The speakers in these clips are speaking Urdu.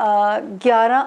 11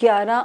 11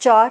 4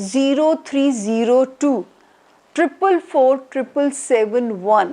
0302 444 771,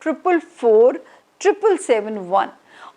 444 771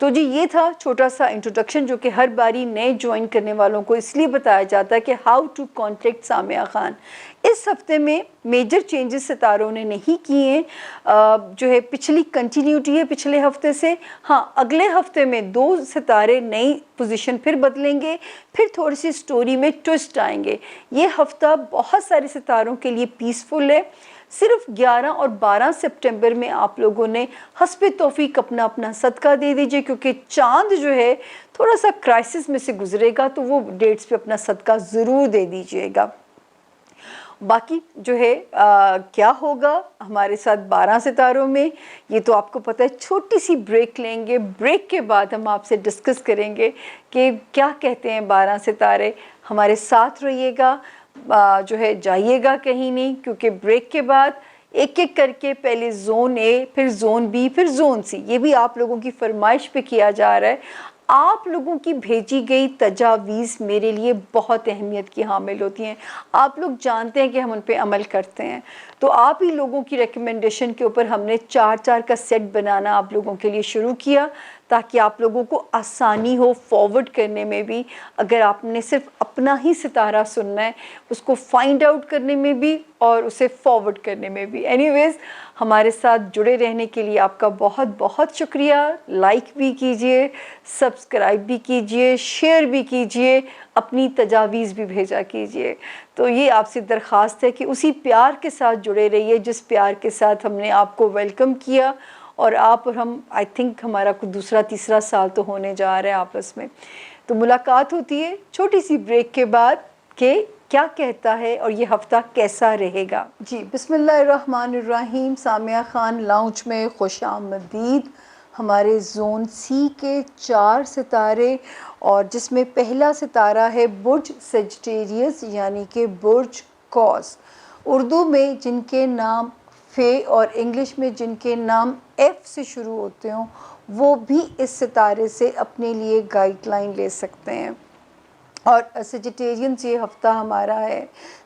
تو جی یہ تھا چھوٹا سا انٹروڈکشن جو کہ ہر باری نئے جوائن کرنے والوں کو اس لیے بتایا جاتا ہے کہ how to contact Samiya Khan. اس ہفتے میں میجر چینجز ستاروں نے نہیں کیے ہیں، جو ہے پچھلی کنٹینیوٹی ہے پچھلے ہفتے سے۔ ہاں اگلے ہفتے میں 2 ستارے نئی پوزیشن پھر بدلیں گے، پھر تھوڑی سی سٹوری میں ٹوسٹ آئیں گے۔ یہ ہفتہ بہت سارے ستاروں کے لیے پیسفل ہے۔ صرف 11 اور 12 سپٹمبر میں آپ لوگوں نے حسب توفیق اپنا صدقہ دے دیجئے، کیونکہ چاند جو ہے تھوڑا سا کرائسس میں سے گزرے گا، تو وہ ڈیٹس پہ اپنا صدقہ ضرور دے دیجئے گا۔ باقی جو ہے کیا ہوگا ہمارے ساتھ 12 ستاروں میں، یہ تو آپ کو پتہ ہے۔ چھوٹی سی بریک لیں گے، بریک کے بعد ہم آپ سے ڈسکس کریں گے کہ کیا کہتے ہیں 12 ستارے۔ ہمارے ساتھ رہیے گا، جو ہے جائیے گا کہیں نہیں، کیونکہ بریک کے بعد ایک ایک کر کے پہلے زون اے، پھر زون بی، پھر زون سی، یہ بھی آپ لوگوں کی فرمائش پہ کیا جا رہا ہے۔ آپ لوگوں کی بھیجی گئی تجاویز میرے لیے بہت اہمیت کی حامل ہوتی ہیں۔ آپ لوگ جانتے ہیں کہ ہم ان پہ عمل کرتے ہیں، تو آپ ہی لوگوں کی ریکمنڈیشن کے اوپر ہم نے 4 کا سیٹ بنانا آپ لوگوں کے لیے شروع کیا، تاکہ آپ لوگوں کو آسانی ہو فارورڈ کرنے میں بھی۔ اگر آپ نے صرف اپنا ہی ستارہ سننا ہے، اس کو فائنڈ آؤٹ کرنے میں بھی اور اسے فارورڈ کرنے میں بھی۔ اینی ویز ہمارے ساتھ جڑے رہنے کے لیے آپ کا بہت بہت شکریہ۔ لائک بھی کیجئے، سبسکرائب بھی کیجئے، شیئر بھی کیجئے، اپنی تجاویز بھی بھیجا کیجئے۔ تو یہ آپ سے درخواست ہے کہ اسی پیار کے ساتھ جڑے رہیے جس پیار کے ساتھ ہم نے آپ کو ویلکم کیا، اور آپ اور ہم آئی تھنک ہمارا کوئی دوسرا تیسرا سال تو ہونے جا رہا ہے آپس میں۔ تو ملاقات ہوتی ہے چھوٹی سی بریک کے بعد کہ کیا کہتا ہے اور یہ ہفتہ کیسا رہے گا۔ جی بسم اللہ الرحمن الرحیم۔ سامیہ خان لاؤنج میں خوش آمدید۔ ہمارے زون سی کے 4 ستارے، اور جس میں پہلا ستارہ ہے برج سیجیٹیریس یعنی کہ برج قوس۔ اردو میں جن کے نام فے اور انگلش میں جن کے نام ایف سے شروع ہوتے ہوں، وہ بھی اس ستارے سے اپنے لیے گائیڈ لائن لے سکتے ہیں۔ اور سیجیٹیرینز یہ ہفتہ ہمارا ہے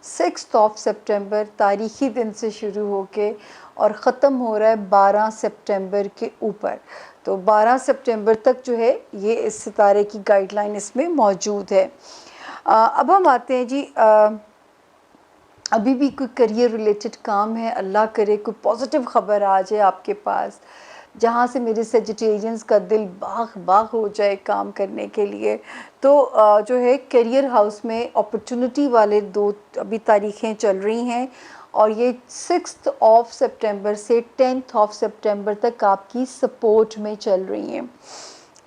6 سپٹمبر تاریخی دن سے شروع ہو کے اور ختم ہو رہا ہے 12 سپٹمبر کے اوپر۔ تو 12 سپٹمبر تک جو ہے یہ اس ستارے کی گائیڈ لائن اس میں موجود ہے۔ اب ہم آتے ہیں جی، ابھی بھی کوئی کریئر ریلیٹڈ کام ہے، اللہ کرے کوئی پازیٹیو خبر آ جائے آپ کے پاس، جہاں سے میرے سیجیٹیرینز کا دل باغ باغ ہو جائے کام کرنے کے لیے۔ تو جو ہے کیریئر ہاؤس میں اپرچونٹی والے 2 ابھی تاریخیں چل رہی ہیں، اور یہ 6 سپٹمبر سے 10 سپٹمبر تک آپ کی سپورٹ میں چل رہی ہیں۔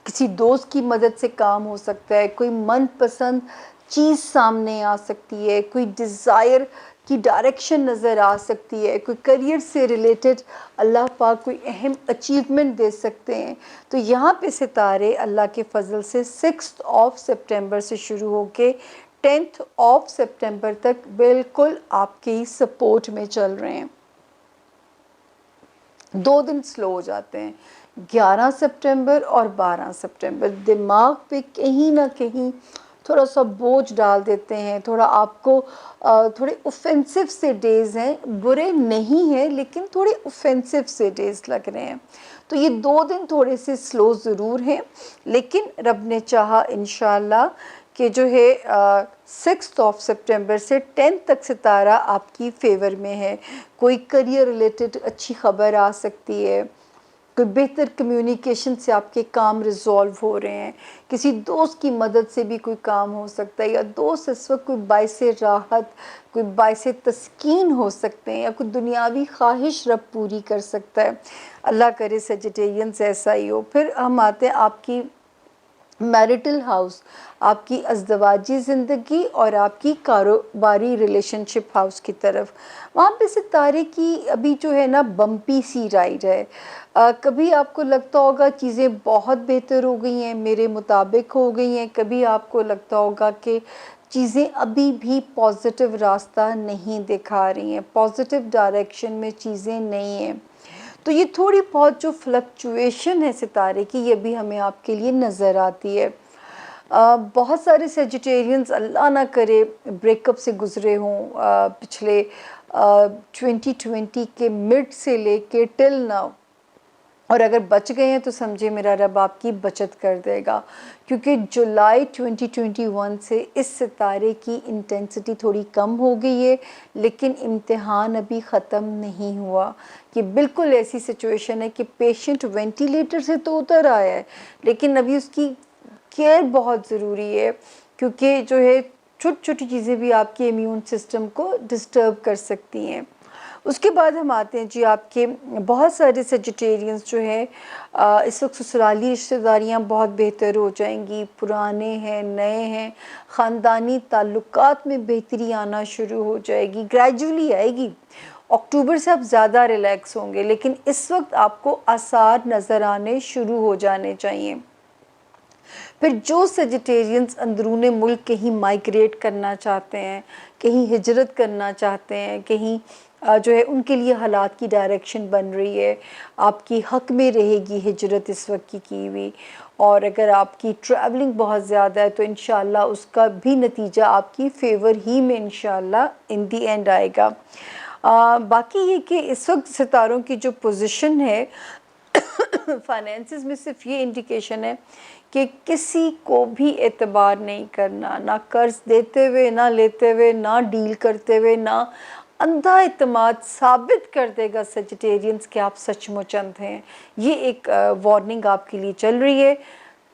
کسی دوست کی مدد سے کام ہو سکتا ہے، کوئی من پسند چیز سامنے آ سکتی ہے، کوئی ڈیزائر کی ڈائریکشن نظر آ سکتی ہے، کوئی کریئر سے ریلیٹڈ اللہ پاک کوئی اہم اچیومنٹ دے سکتے ہیں۔ تو یہاں پہ ستارے اللہ کے فضل سے 6 سپٹمبر سے شروع ہو کے 10 سپٹمبر تک بالکل آپ کی سپورٹ میں چل رہے ہیں۔ 2 دن سلو ہو جاتے ہیں، 11 سپٹمبر اور 12 سپٹمبر دماغ پہ کہیں نہ کہیں تھوڑا سا بوجھ ڈال دیتے ہیں، تھوڑا آپ کو تھوڑے اوفینسو سے ڈیز ہیں، برے نہیں ہیں لیکن تھوڑے اوفینسو سے ڈیز لگ رہے ہیں۔ تو یہ 2 دن تھوڑے سے سلو ضرور ہیں، لیکن رب نے چاہا انشاءاللہ کہ جو ہے 6 سپٹمبر سے 10 تک ستارہ آپ کی فیور میں ہے۔ کوئی کریئر ریلیٹڈ اچھی خبر آ سکتی ہے، کوئی بہتر کمیونیکیشن سے آپ کے کام ریزالو ہو رہے ہیں، کسی دوست کی مدد سے بھی کوئی کام ہو سکتا ہے، یا دوست اس وقت کوئی باعث راحت، کوئی باعث تسکین ہو سکتے ہیں، یا کوئی دنیاوی خواہش رب پوری کر سکتا ہے۔ اللہ کرے سیجیٹیرینز ایسا ہی ہو۔ پھر ہم آتے ہیں آپ کی میرٹل ہاؤس، آپ کی ازدواجی زندگی اور آپ کی کاروباری ریلیشن شپ ہاؤس کی طرف۔ وہاں پہ ستارے کی ابھی جو ہے نا بمپی سی رائڈ ہے۔ کبھی آپ کو لگتا ہوگا چیزیں بہت بہتر ہو گئی ہیں، میرے مطابق ہو گئی ہیں، کبھی آپ کو لگتا ہوگا کہ چیزیں ابھی بھی پازیٹیو راستہ نہیں دکھا رہی ہیں، پازیٹیو ڈائریکشن میں چیزیں نہیں ہیں۔ تو یہ تھوڑی بہت جو فلکچویشن ہے ستارے کی، یہ بھی ہمیں آپ کے لیے نظر آتی ہے۔ بہت سارے سیجیٹیرینز اللہ نہ کرے بریک اپ سے گزرے ہوں پچھلے 2020 کے مڈ سے لے کے ٹل ناؤ، اور اگر بچ گئے ہیں تو سمجھے میرا رب آپ کی بچت کر دے گا، کیونکہ جولائی 2021 سے اس ستارے کی انٹینسٹی تھوڑی کم ہو گئی ہے، لیکن امتحان ابھی ختم نہیں ہوا۔ یہ بالکل ایسی سچویشن ہے کہ پیشنٹ وینٹیلیٹر سے تو اتر آیا ہے، لیکن ابھی اس کی کیئر بہت ضروری ہے، کیونکہ جو ہے چھوٹی چھوٹی چیزیں بھی آپ کے امیون سسٹم کو ڈسٹرب کر سکتی ہیں۔ اس کے بعد ہم آتے ہیں جی آپ کے بہت سارے سیجیٹیرینز جو ہیں اس وقت سسرالی رشتہ داریاں بہت بہتر ہو جائیں گی، پرانے ہیں نئے ہیں، خاندانی تعلقات میں بہتری آنا شروع ہو جائے گی، گریجولی آئے گی۔ اکتوبر سے آپ زیادہ ریلیکس ہوں گے، لیکن اس وقت آپ کو آثار نظر آنے شروع ہو جانے چاہیے۔ پھر جو سیجیٹیرینز اندرون ملک کہیں مائیگریٹ کرنا چاہتے ہیں، کہیں ہجرت کرنا چاہتے ہیں، کہیں جو ہے ان کے لیے حالات کی ڈائریکشن بن رہی ہے، آپ کی حق میں رہے گی ہجرت اس وقت کی ہوئی، اور اگر آپ کی ٹریولنگ بہت زیادہ ہے تو انشاءاللہ اس کا بھی نتیجہ آپ کی فیور ہی میں انشاءاللہ ان دی اینڈ آئے گا۔ باقی یہ کہ اس وقت ستاروں کی جو پوزیشن ہے فائنینسز میں صرف یہ انڈیکیشن ہے کہ کسی کو بھی اعتبار نہیں کرنا، نہ قرض دیتے ہوئے، نہ لیتے ہوئے، نہ ڈیل کرتے ہوئے، نہ اندھا اعتماد ثابت کر دے گا سیجیٹیرینز کہ آپ سچ مچ اندھ ہیں۔ یہ ایک وارننگ آپ کے لیے چل رہی ہے۔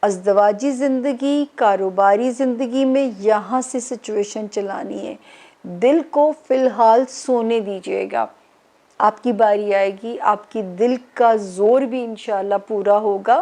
ازدواجی زندگی، کاروباری زندگی میں یہاں سے سچویشن چلانی ہے، دل کو فی الحال سونے دیجیے گا، آپ کی باری آئے گی، آپ کی دل کا زور بھی انشاءاللہ پورا ہوگا،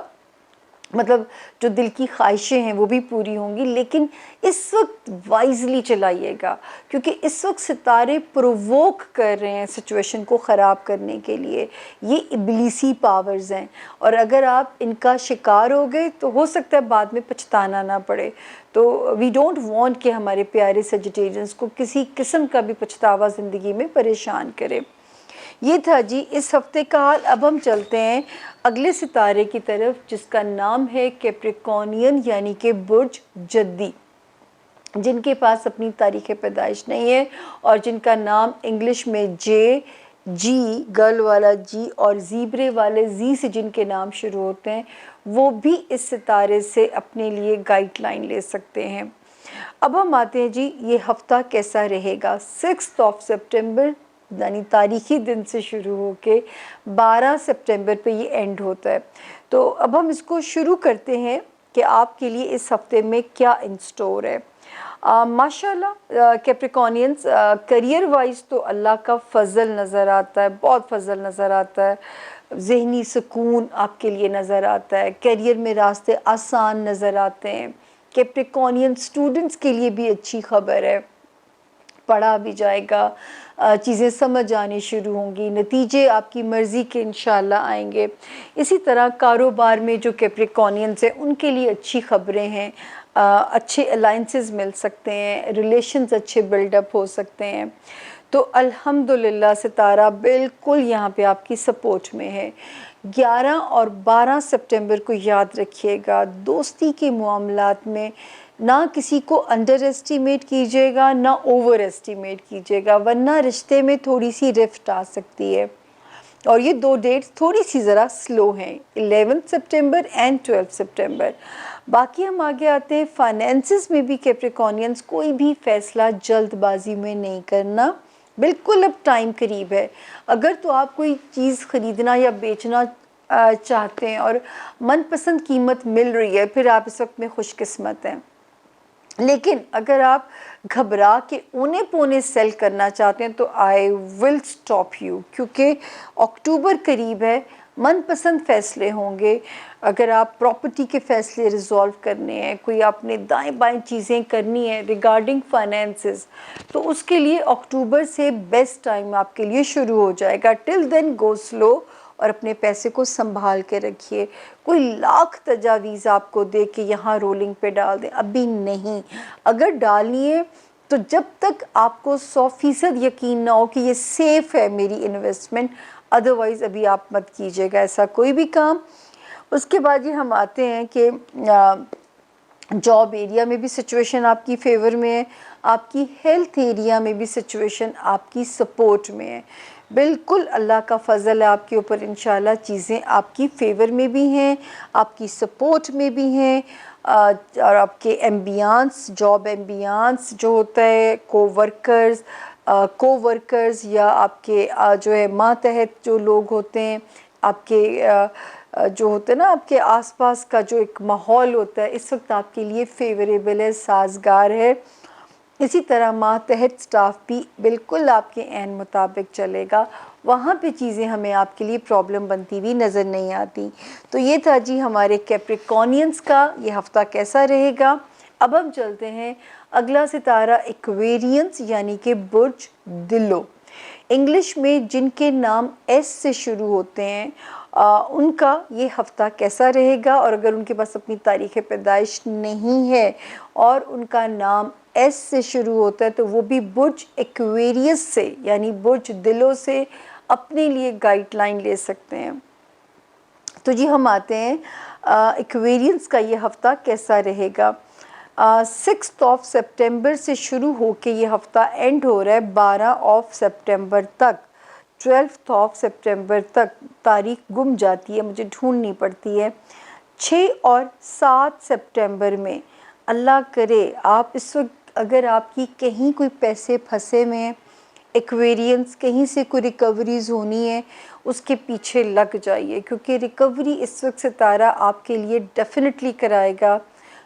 مطلب جو دل کی خواہشیں ہیں وہ بھی پوری ہوں گی، لیکن اس وقت وائزلی چلائیے گا، کیونکہ اس وقت ستارے پروووک کر رہے ہیں سچویشن کو خراب کرنے کے لیے۔ یہ ابلیسی پاورز ہیں، اور اگر آپ ان کا شکار ہو گئے تو ہو سکتا ہے بعد میں پچھتانا نہ پڑے۔ تو وی ڈونٹ وانٹ کہ ہمارے پیارے سیجیٹیرینز کو کسی قسم کا بھی پچھتاوا زندگی میں پریشان کرے۔ یہ تھا جی اس ہفتے کا حال۔ اب ہم چلتے ہیں اگلے ستارے کی طرف، جس کا نام ہے کیپریکونین، یعنی کہ برج جدی، جن کے پاس اپنی تاریخ پیدائش نہیں ہے اور جن کا نام انگلش میں جے، جی، گرل والا جی اور زیبرے والے زی سے جن کے نام شروع ہوتے ہیں، وہ بھی اس ستارے سے اپنے لیے گائیڈ لائن لے سکتے ہیں۔ اب ہم آتے ہیں جی یہ ہفتہ کیسا رہے گا۔ 6 سپٹمبر یعنی تاریخی دن سے شروع ہو کے 12 سپٹمبر پہ یہ اینڈ ہوتا ہے۔ تو اب ہم اس کو شروع کرتے ہیں کہ آپ کے لیے اس ہفتے میں کیا ان سٹور ہے۔ ماشاءاللہ کیپریکونینز کریئر وائز تو اللہ کا فضل نظر آتا ہے، بہت فضل نظر آتا ہے، ذہنی سکون آپ کے لیے نظر آتا ہے، کیریئر میں راستے آسان نظر آتے ہیں۔ کیپریکونین اسٹوڈنٹس کے لیے بھی اچھی خبر ہے، پڑھا بھی جائے گا، چیزیں سمجھ آنی شروع ہوں گی، نتیجے آپ کی مرضی کے انشاءاللہ آئیں گے۔ اسی طرح کاروبار میں جو کیپریکونینز ہیں ان کے لیے اچھی خبریں ہیں، اچھے الائنسز مل سکتے ہیں، ریلیشنز اچھے بلڈ اپ ہو سکتے ہیں۔ تو الحمدللہ ستارہ بالکل یہاں پہ آپ کی سپورٹ میں ہے۔ 11 اور 12 سپٹمبر کو یاد رکھیے گا، دوستی کے معاملات میں نہ کسی کو انڈر ایسٹیمیٹ کیجیے گا، نہ اوور ایسٹیمیٹ کیجیے گا، ورنہ رشتے میں تھوڑی سی رفٹ آ سکتی ہے۔ اور یہ دو ڈیٹس تھوڑی سی ذرا سلو ہیں، 11 سپٹمبر اینڈ 12 سپٹمبر۔ باقی ہم آگے آتے ہیں فائنینسز میں بھی کیپریکونینز کوئی بھی فیصلہ جلد بازی میں نہیں کرنا، بالکل اب ٹائم قریب ہے۔ اگر تو آپ کوئی چیز خریدنا یا بیچنا چاہتے ہیں اور من پسند قیمت مل رہی ہے، پھر آپ اس وقت میں خوش قسمت ہیں۔ لیکن اگر آپ گھبرا کے اونے پونے سیل کرنا چاہتے ہیں تو آئی ول اسٹاپ یو، کیونکہ اکتوبر قریب ہے، من پسند فیصلے ہوں گے۔ اگر آپ پراپرٹی کے فیصلے ریزالو کرنے ہیں، کوئی آپ نے دائیں بائیں چیزیں کرنی ہیں ریگارڈنگ فائنینسز، تو اس کے لیے اکتوبر سے بیسٹ ٹائم آپ کے لیے شروع ہو جائے گا۔ ٹل دین گو سلو اور اپنے پیسے کو سنبھال کے رکھیے۔ کوئی لاکھ تجاویز آپ کو دے کے یہاں رولنگ پہ ڈال دیں، ابھی نہیں۔ اگر ڈالنی ہے تو جب تک آپ کو 100% یقین نہ ہو کہ یہ سیف ہے میری انویسٹمنٹ، ادروائز ابھی آپ مت کیجیے گا ایسا کوئی بھی کام۔ اس کے بعد یہ ہم آتے ہیں کہ جاب ایریا میں بھی سچویشن آپ کی فیور میں ہے، آپ کی ہیلتھ ایریا میں بھی سچویشن آپ کی سپورٹ میں ہے۔ بالکل اللہ کا فضل ہے آپ کے اوپر، انشاءاللہ چیزیں آپ کی فیور میں بھی ہیں، آپ کی سپورٹ میں بھی ہیں، اور آپ کے ایمبیانس، جاب ایمبیانس جو ہوتا ہے، کو ورکرز یا آپ کے جو ہے ماتحت جو لوگ ہوتے ہیں، آپ کے جو ہوتے ہیں نا، آپ کے آس پاس کا جو ایک ماحول ہوتا ہے اس وقت آپ کے لیے فیوریبل ہے، سازگار ہے۔ اسی طرح ماتحت سٹاف بھی بالکل آپ کے عین مطابق چلے گا، وہاں پہ چیزیں ہمیں آپ کے لیے پرابلم بنتی ہوئی نظر نہیں آتی۔ تو یہ تھا جی ہمارے کیپریکونینز کا یہ ہفتہ کیسا رہے گا۔ اب ہم چلتے ہیں اگلا ستارہ ایکویرینز یعنی کہ برج دلو۔ انگلش میں جن کے نام ایس سے شروع ہوتے ہیں ان کا یہ ہفتہ کیسا رہے گا، اور اگر ان کے پاس اپنی تاریخ پیدائش نہیں ہے اور ان کا نام ایس سے شروع ہوتا ہے تو وہ بھی برج ایکویریس سے یعنی برج دلو سے اپنے لیے گائیڈ لائن لے سکتے ہیں۔ تو جی ہم آتے ہیں ایکویرینس کا یہ ہفتہ کیسا رہے گا۔ 6 سپٹمبر سے شروع ہو کے یہ ہفتہ اینڈ ہو رہا ہے 12 سپٹمبر تک، 12 سپٹمبر تک، تاریخ گم جاتی ہے، مجھے ڈھونڈنی پڑتی ہے۔ 6 اور 7 سپٹمبر میں اللہ کرے آپ اس وقت اگر آپ کی کہیں کوئی پیسے پھنسے میں ہیں، ایکویرینس کہیں سے کوئی ریکوریز ہونی ہے، اس کے پیچھے لگ جائیے، کیونکہ ریکوری اس وقت ستارہ آپ کے لیے ڈیفینیٹلی کرائے گا،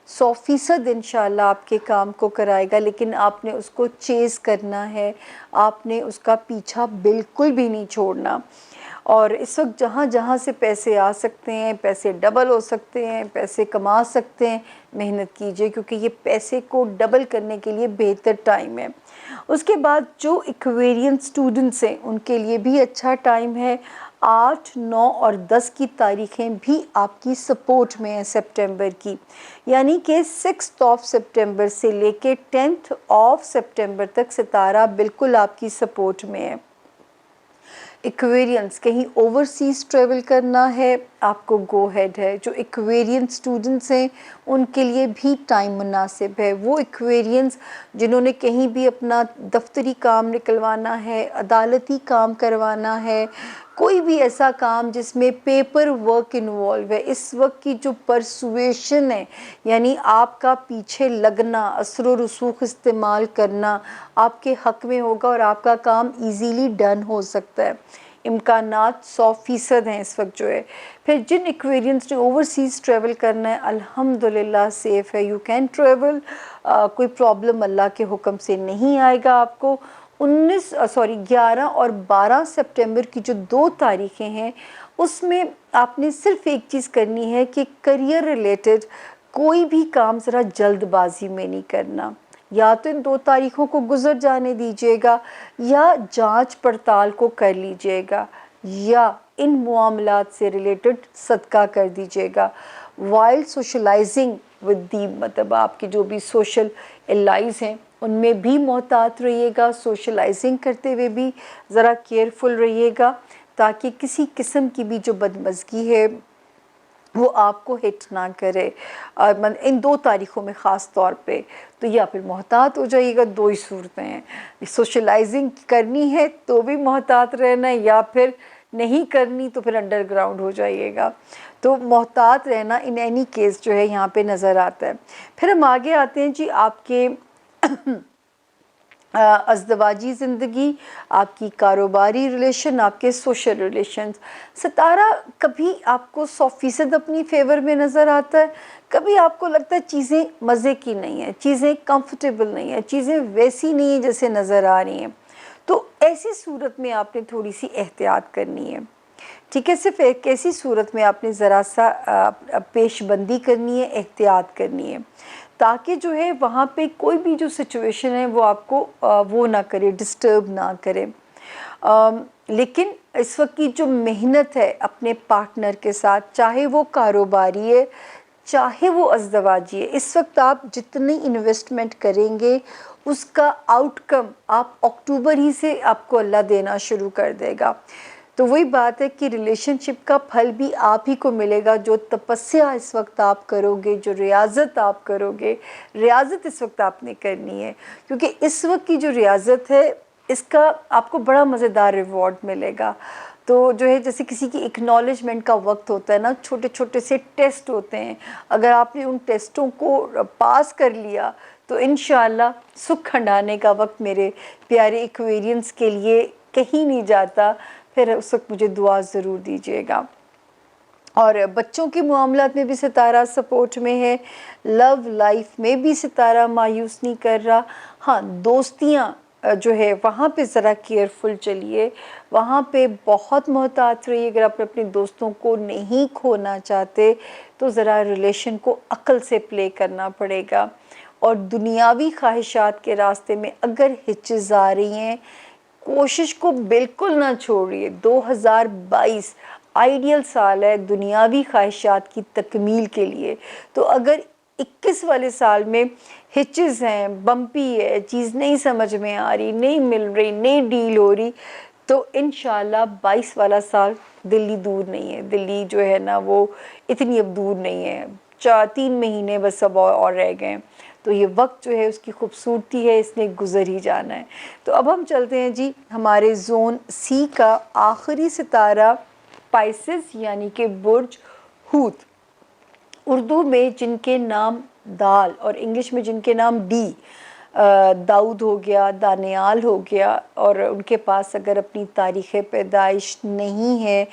100% انشاءاللہ آپ کے کام کو کرائے گا، لیکن آپ نے اس کو چیز کرنا ہے، آپ نے اس کا پیچھا بالکل بھی نہیں چھوڑنا۔ اور اس وقت جہاں جہاں سے پیسے آ سکتے ہیں، پیسے ڈبل ہو سکتے ہیں، پیسے کما سکتے ہیں، محنت کیجئے، کیونکہ یہ پیسے کو ڈبل کرنے کے لیے بہتر ٹائم ہے۔ اس کے بعد جو ایکویرین سٹوڈنٹس ہیں ان کے لیے بھی اچھا ٹائم ہے، 8، 9 اور 10 کی تاریخیں بھی آپ کی سپورٹ میں ہیں سپٹمبر کی، یعنی کہ 6 سپٹمبر سے لے کے 10 سپٹمبر تک ستارہ بالکل آپ کی سپورٹ میں ہے۔ ایکویرینس کہیں اوورسیز ٹریول کرنا ہے آپ کو گو ہیڈ ہے، جو ایکویرین سٹوڈنٹس ہیں ان کے لیے بھی ٹائم مناسب ہے۔ وہ ایکویرینس جنہوں نے کہیں بھی اپنا دفتری کام نکلوانا ہے، عدالتی کام کروانا ہے، کوئی بھی ایسا کام جس میں پیپر ورک انوالو ہے، اس وقت کی جو پرسویشن ہے یعنی آپ کا پیچھے لگنا، اثر و رسوخ استعمال کرنا آپ کے حق میں ہوگا اور آپ کا کام ایزیلی ڈن ہو سکتا ہے، امکانات 100% ہیں اس وقت جو ہے۔ پھر جن ایکویرینس نے اوورسیز ٹریول کرنا ہے الحمدللہ سیف ہے، یو کین ٹریول، کوئی پرابلم اللہ کے حکم سے نہیں آئے گا آپ کو۔ 11 اور 12 سپٹمبر کی جو 2 تاریخیں ہیں اس میں آپ نے صرف ایک چیز کرنی ہے کہ کریئر ریلیٹڈ کوئی بھی کام ذرا جلد بازی میں نہیں کرنا، یا تو ان 2 تاریخوں کو گزر جانے دیجیے گا یا جانچ پڑتال کو کر لیجیے گا یا ان معاملات سے ریلیٹڈ صدقہ کر دیجیے گا۔ وائل سوشلائزنگ ود دی، مطلب آپ کے جو بھی سوشل الائز ہیں ان میں بھی محتاط رہیے گا، سوشلائزنگ کرتے ہوئے بھی ذرا کیئرفل رہیے گا تاکہ کسی قسم کی بھی جو بدمزگی ہے وہ آپ کو ہٹ نہ کرے، ان 2 تاریخوں میں خاص طور پہ۔ تو یا پھر محتاط ہو جائیے گا، 2 ہی صورتیں ہیں، سوشلائزنگ کرنی ہے تو بھی محتاط رہنا ہے، یا پھر نہیں کرنی تو پھر انڈر گراؤنڈ ہو جائیے گا۔ تو محتاط رہنا ان اینی کیس جو ہے یہاں پہ نظر آتا ہے۔ پھر ہم آگے آتے ہیں جی آپ کے ازدواجی زندگی، آپ کی کاروباری ریلیشن، آپ کے سوشل ریلیشنز۔ ستارہ کبھی آپ کو 100% اپنی فیور میں نظر آتا ہے، کبھی آپ کو لگتا ہے چیزیں مزے کی نہیں ہیں، چیزیں کمفرٹیبل نہیں ہیں، چیزیں ویسی نہیں ہیں جیسے نظر آ رہی ہیں۔ تو ایسی صورت میں آپ نے تھوڑی سی احتیاط کرنی ہے، ٹھیک ہے، صرف ایک ایسی صورت میں آپ نے ذرا سا پیش بندی کرنی ہے، احتیاط کرنی ہے، تاکہ جو ہے وہاں پہ کوئی بھی جو سچویشن ہے وہ آپ کو وہ نہ کرے، ڈسٹرب نہ کرے۔ لیکن اس وقت کی جو محنت ہے اپنے پارٹنر کے ساتھ، چاہے وہ کاروباری ہے چاہے وہ ازدواجی ہے، اس وقت آپ جتنی انویسٹمنٹ کریں گے اس کا آؤٹ کم آپ اکتوبر ہی سے آپ کو اللہ دینا شروع کر دے گا۔ تو وہی بات ہے کہ ریلیشن شپ کا پھل بھی آپ ہی کو ملے گا، جو تپسیا اس وقت آپ کرو گے، جو ریاضت آپ کرو گے، ریاضت اس وقت آپ نے کرنی ہے، کیونکہ اس وقت کی جو ریاضت ہے اس کا آپ کو بڑا مزیدار ریوارڈ ملے گا. تو جو ہے جیسے کسی کی اکنالجمنٹ کا وقت ہوتا ہے نا، چھوٹے چھوٹے سے ٹیسٹ ہوتے ہیں، اگر آپ نے ان ٹیسٹوں کو پاس کر لیا تو انشاءاللہ سکھ کھنڈانے کا وقت میرے پیارے ایکویرینس کے لیے کہیں نہیں جاتا. پھر اس وقت مجھے دعا ضرور دیجیے گا. اور بچوں کے معاملات میں بھی ستارہ سپورٹ میں ہے، لو لائف میں بھی ستارہ مایوس نہیں کر رہا. ہاں دوستیاں جو ہے وہاں پہ ذرا کیئرفل چلیے، وہاں پہ بہت محتاط رہیے. اگر آپ اپنے دوستوں کو نہیں کھونا چاہتے تو ذرا ریلیشن کو عقل سے پلے کرنا پڑے گا. اور دنیاوی خواہشات کے راستے میں اگر ہچز آ رہی ہیں، کوشش کو بالکل نہ چھوڑیے. 2022 آئیڈیل سال ہے دنیاوی خواہشات کی تکمیل کے لیے. تو اگر 21 والے سال میں ہچز ہیں، بمپی ہے، چیز نہیں سمجھ میں آ رہی، نہیں مل رہی، نہیں ڈیل ہو رہی، تو انشاءاللہ 22 والا سال دلی دور نہیں ہے. دلی جو ہے نا وہ اتنی اب دور نہیں ہے، 3 مہینے بس اب اور رہ گئے. تو یہ وقت جو ہے اس کی خوبصورتی ہے، اس نے گزر ہی جانا ہے. تو اب ہم چلتے ہیں جی ہمارے زون سی کا آخری ستارہ پائسز یعنی کہ برج ہوت. اردو میں جن کے نام دال اور انگلش میں جن کے نام ڈی، داؤد ہو گیا، دانیال ہو گیا، اور ان کے پاس اگر اپنی تاریخ پیدائش نہیں ہے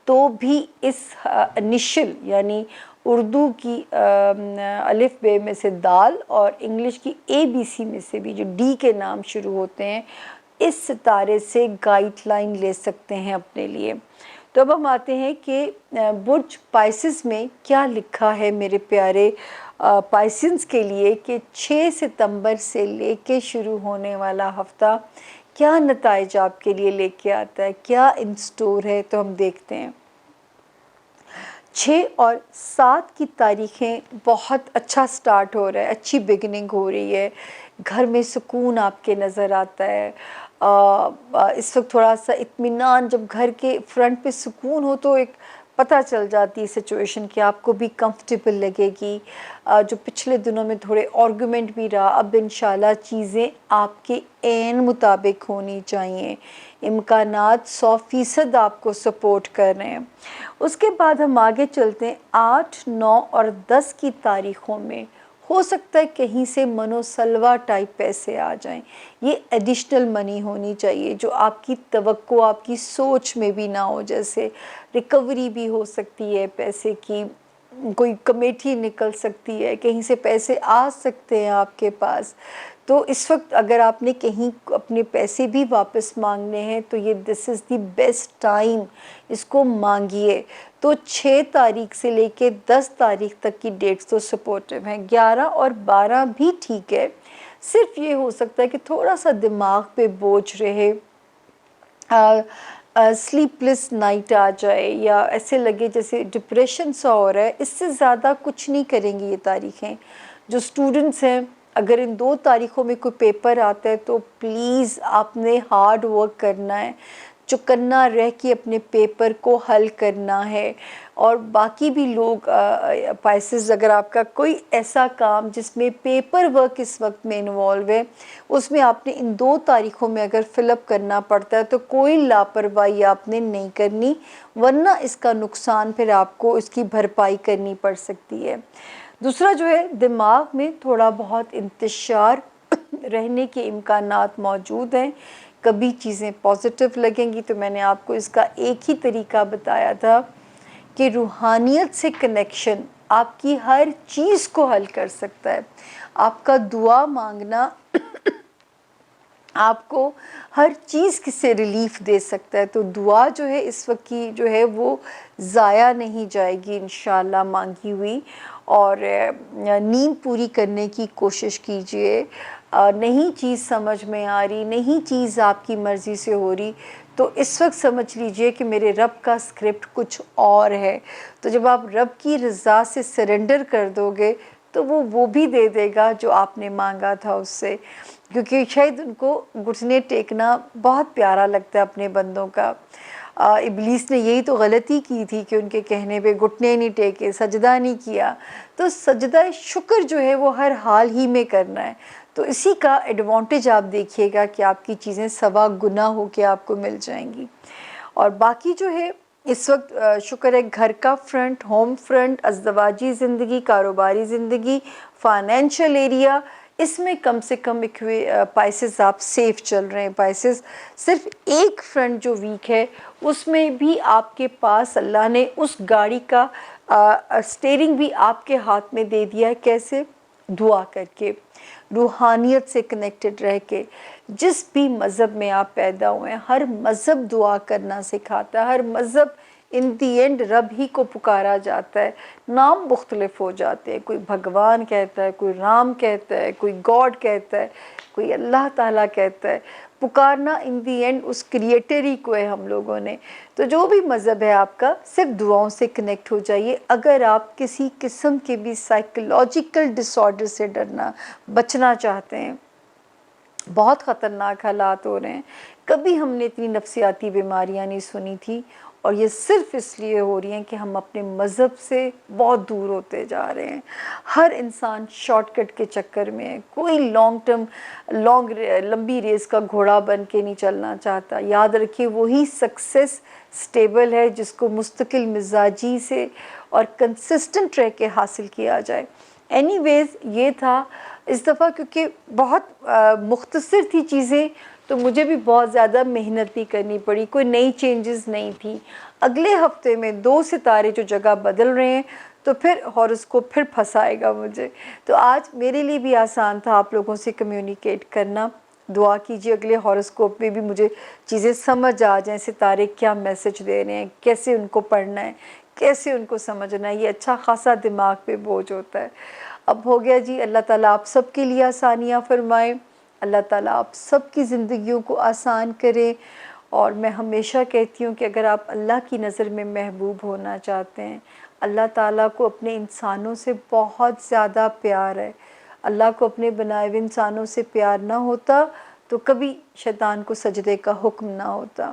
تو بھی اس انیشل یعنی اردو کی الف بے میں سے دال اور انگلش کی اے بی سی میں سے بھی جو ڈی کے نام شروع ہوتے ہیں، اس ستارے سے گائیڈ لائن لے سکتے ہیں اپنے لیے. تو اب ہم آتے ہیں کہ برج پائسز میں کیا لکھا ہے میرے پیارے پائسنز کے لیے کہ 6 ستمبر سے لے کے شروع ہونے والا ہفتہ کیا نتائج آپ کے لیے لے کے آتا ہے، کیا ان سٹور ہے. تو ہم دیکھتے ہیں 6 اور 7 کی تاریخیں بہت اچھا سٹارٹ ہو رہا ہے، اچھی بگننگ ہو رہی ہے. گھر میں سکون آپ کے نظر آتا ہے. اس وقت تھوڑا سا اطمینان، جب گھر کے فرنٹ پہ سکون ہو تو ایک پتہ چل جاتی ہے سچویشن کہ آپ کو بھی کمفرٹیبل لگے گی. جو پچھلے دنوں میں تھوڑے آرگومنٹ بھی رہا، اب انشاءاللہ چیزیں آپ کے عین مطابق ہونی چاہیے. امکانات 100% آپ کو سپورٹ کر رہے ہیں. اس کے بعد ہم آگے چلتے ہیں 8، 9 اور 10 کی تاریخوں میں. ہو سکتا ہے کہیں سے منو سلوا ٹائپ پیسے آ جائیں. یہ ایڈیشنل منی ہونی چاہیے جو آپ کی توقع، آپ کی سوچ میں بھی نہ ہو. جیسے ریکوری بھی ہو سکتی ہے پیسے کی، کوئی کمیٹی نکل سکتی ہے، کہیں سے پیسے آ سکتے ہیں آپ کے پاس. تو اس وقت اگر آپ نے کہیں اپنے پیسے بھی واپس مانگنے ہیں تو یہ دس از دی بیسٹ ٹائم، اس کو مانگیے. تو 6 تاریخ سے لے کے 10 تاریخ تک کی ڈیٹس تو سپورٹیو ہیں. 11 اور 12 بھی ٹھیک ہے، صرف یہ ہو سکتا ہے کہ تھوڑا سا دماغ پہ بوجھ رہے، سلیپ لیس نائٹ آ جائے، یا ایسے لگے جیسے ڈپریشن سا ہو رہا ہے. اس سے زیادہ کچھ نہیں کریں گی یہ تاریخیں. جو اسٹوڈنٹس ہیں اگر ان 2 تاریخوں میں کوئی پیپر آتا ہے تو پلیز آپ نے ہارڈ ورک کرنا ہے، چکنا رہ کے اپنے پیپر کو حل کرنا ہے. اور باقی بھی لوگ پائسز، اگر آپ کا کوئی ایسا کام جس میں پیپر ورک اس وقت میں انوالو ہے، اس میں آپ نے ان 2 تاریخوں میں اگر فل اپ کرنا پڑتا ہے تو کوئی لاپرواہی آپ نے نہیں کرنی، ورنہ اس کا نقصان پھر آپ کو اس کی بھرپائی کرنی پڑ سکتی ہے. دوسرا جو ہے دماغ میں تھوڑا بہت انتشار رہنے کے امکانات موجود ہیں. کبھی چیزیں پازیٹیو لگیں گی. تو میں نے آپ کو اس کا ایک ہی طریقہ بتایا تھا کہ روحانیت سے کنیکشن آپ کی ہر چیز کو حل کر سکتا ہے. آپ کا دعا مانگنا آپ کو ہر چیز سے ریلیف دے سکتا ہے. تو دعا جو ہے اس وقت کی جو ہے وہ ضائع نہیں جائے گی انشاءاللہ مانگی ہوئی. اور نیند پوری کرنے کی کوشش کیجئے. نہیں چیز سمجھ میں آ رہی، نہیں چیز آپ کی مرضی سے ہو رہی، تو اس وقت سمجھ لیجئے کہ میرے رب کا اسکرپٹ کچھ اور ہے. تو جب آپ رب کی رضا سے سرنڈر کر دو گے تو وہ بھی دے دے گا جو آپ نے مانگا تھا اس سے. کیونکہ شاید ان کو گھٹنے ٹیکنا بہت پیارا لگتا ہے اپنے بندوں کا. ابلیس نے یہی تو غلطی کی تھی کہ ان کے کہنے پہ گھٹنے نہیں ٹیکے، سجدہ نہیں کیا. تو سجدہ شکر جو ہے وہ ہر حال ہی میں کرنا ہے. تو اسی کا ایڈوانٹیج آپ دیکھیے گا کہ آپ کی چیزیں سوا گنا ہو کے آپ کو مل جائیں گی. اور باقی جو ہے اس وقت شکر ہے گھر کا فرنٹ، ہوم فرنٹ، ازدواجی زندگی، کاروباری زندگی، فائنینشیل ایریا، اس میں کم سے کم پائسز آپ سیف چل رہے ہیں. پائسز صرف ایک فرنٹ جو ویک ہے اس میں بھی آپ کے پاس اللہ نے اس گاڑی کا اسٹیئرنگ بھی آپ کے ہاتھ میں دے دیا ہے. کیسے؟ دعا کر کے، روحانیت سے کنیکٹڈ رہ کے. جس بھی مذہب میں آپ پیدا ہوئے ہیں، ہر مذہب دعا کرنا سکھاتا ہے. ہر مذہب ان دی اینڈ رب ہی کو پکارا جاتا ہے. نام مختلف ہو جاتے ہیں، کوئی بھگوان کہتا ہے، کوئی رام کہتا ہے، کوئی گاڈ کہتا ہے، کوئی اللہ تعالیٰ کہتا ہے. پکارنا ان دی اینڈ اس کریٹر ہی کو ہے ہم لوگوں نے. تو جو بھی مذہب ہے آپ کا، صرف دعاؤں سے کنیکٹ ہو جائیے. اگر آپ کسی قسم کے بھی سائیکولوجیکل ڈس آرڈر سے بچنا چاہتے ہیں، بہت خطرناک حالات ہو رہے ہیں. کبھی ہم نے اتنی نفسیاتی بیماریاں نہیں سنی تھی، اور یہ صرف اس لیے ہو رہی ہیں کہ ہم اپنے مذہب سے بہت دور ہوتے جا رہے ہیں. ہر انسان شارٹ کٹ کے چکر میں ہے. کوئی لمبی ریس کا گھوڑا بن کے نہیں چلنا چاہتا. یاد رکھیے وہی سکسیس سٹیبل ہے جس کو مستقل مزاجی سے اور کنسسٹنٹ رہ کے حاصل کیا جائے. اینی ویز یہ تھا اس دفعہ، کیونکہ بہت مختصر تھی چیزیں، تو مجھے بھی بہت زیادہ محنت نہیں کرنی پڑی. کوئی نئی چینجز نہیں تھی. اگلے ہفتے میں 2 ستارے جو جگہ بدل رہے ہیں تو پھر ہاروسکوپ پھر پھنسائے گا مجھے. تو آج میرے لیے بھی آسان تھا آپ لوگوں سے کمیونیکیٹ کرنا. دعا کیجیے اگلے ہاروسکوپ میں بھی مجھے چیزیں سمجھ آ جائیں، ستارے کیا میسج دے رہے ہیں، کیسے ان کو پڑھنا ہے، کیسے ان کو سمجھنا ہے. یہ اچھا خاصا دماغ پہ بوجھ ہوتا ہے. اب ہو گیا جی. اللہ تعالیٰ آپ سب کے لیے آسانیاں فرمائیں. اللہ تعالیٰ آپ سب کی زندگیوں کو آسان کرے. اور میں ہمیشہ کہتی ہوں کہ اگر آپ اللہ کی نظر میں محبوب ہونا چاہتے ہیں، اللہ تعالیٰ کو اپنے انسانوں سے بہت زیادہ پیار ہے. اللہ کو اپنے بنائے ہوئے انسانوں سے پیار نہ ہوتا تو کبھی شیطان کو سجدے کا حکم نہ ہوتا.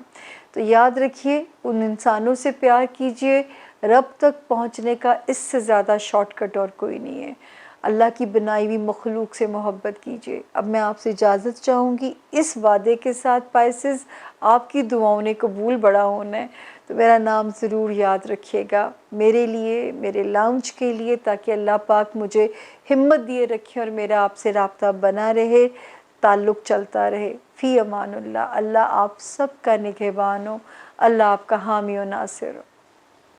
تو یاد رکھیے ان انسانوں سے پیار کیجئے. رب تک پہنچنے کا اس سے زیادہ شارٹ کٹ اور کوئی نہیں ہے. اللہ کی بنائی ہوئی مخلوق سے محبت کیجئے. اب میں آپ سے اجازت چاہوں گی اس وعدے کے ساتھ پائسز، آپ کی دعاؤں نے قبول بڑا ہونا ہے. تو میرا نام ضرور یاد رکھیے گا میرے لیے، میرے لاؤنج کے لیے، تاکہ اللہ پاک مجھے ہمت دیے رکھیں اور میرا آپ سے رابطہ بنا رہے، تعلق چلتا رہے. فی امان اللہ. اللہ آپ سب کا نگہبان ہو. اللہ آپ کا حامی و ناصر ہو.